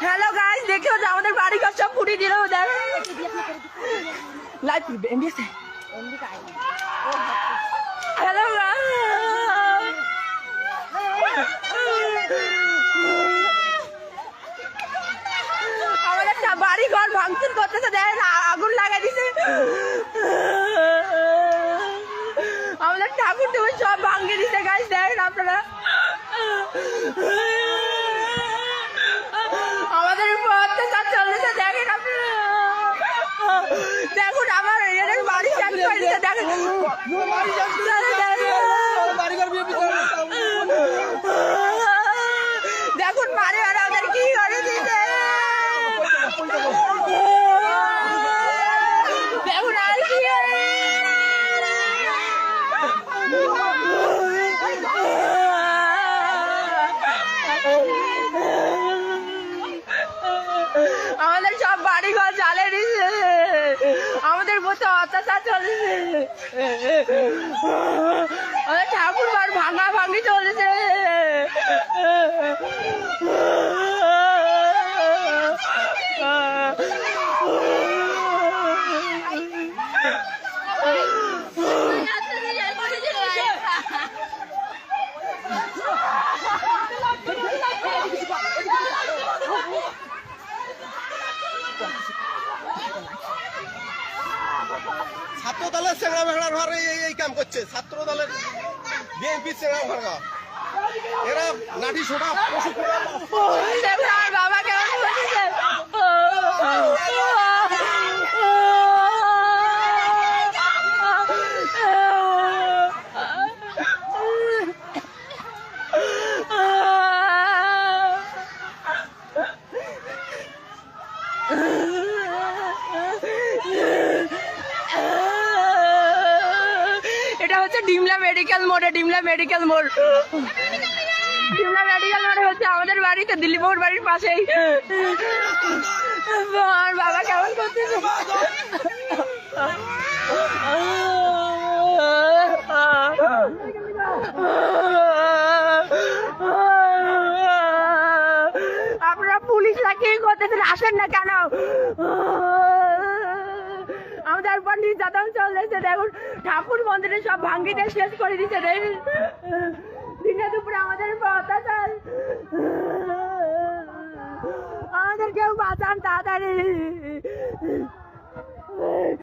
Hello guys, দেখো যে আমাদের বাড়ি ঘর সব পুড়িয়ে দিল। দেখ লাইভ এমবিএসে হ্যালো আমাদের বাড়ি ঘর ভাঙচুর করতেছে, দেখেন আগুন লাগাই দিছে। আমাদের ঠাকুর দেব সব ভাঙিয়ে দিছে গাইস, দেখেন আপনারা। আমাদের উপর অত্যাচার চলতেছে, দেখেন আপনারা। দেখুন আমার এদের বাড়ি শেষ করে দিচ্ছে, দেখেন দেখুন মারে মারে আমাদের কি করে দিচ্ছে। দেখুন আর কি আমাদের সব বাড়ি ঘর জ্বালিয়ে দিচ্ছে, আমাদের মতো অত্যাচার চলেছে, আমাদের ঠাকুর ঘর ভাঙা ভাঙি চলেছে। ছাত্র দলের চেংড়া ভেড়ার ঘর এই কাম করছে, ছাত্র দলের বিএনপি চেংড়া ভেড়া, এরা লাঠি ছোটা বাবা কেমন বলছে। এটা হচ্ছে ডিমলা মেডিকেল মোড়ে, ডিমলা মেডিকেল মোড়, ডিমলা মেডিকেল মোড়ে হচ্ছে আমাদের বাড়িতে, দিল্লি মোড় বাড়ির পাশেই। আমার বাবা কেমন করতেছে। আপনারা পুলিশরা কি করতেছেন, আসেন না কেন? আমাদের উপর নির্যাতন চলেছে, দেখুন ঠাকুর মন্দিরে সব ভাঙ্গিতে শেষ করে দিচ্ছে। দিনে দুপুরে আমাদের উপর অত্যাচার, আমাদের কেউ বাঁচান তাড়াতাড়ি।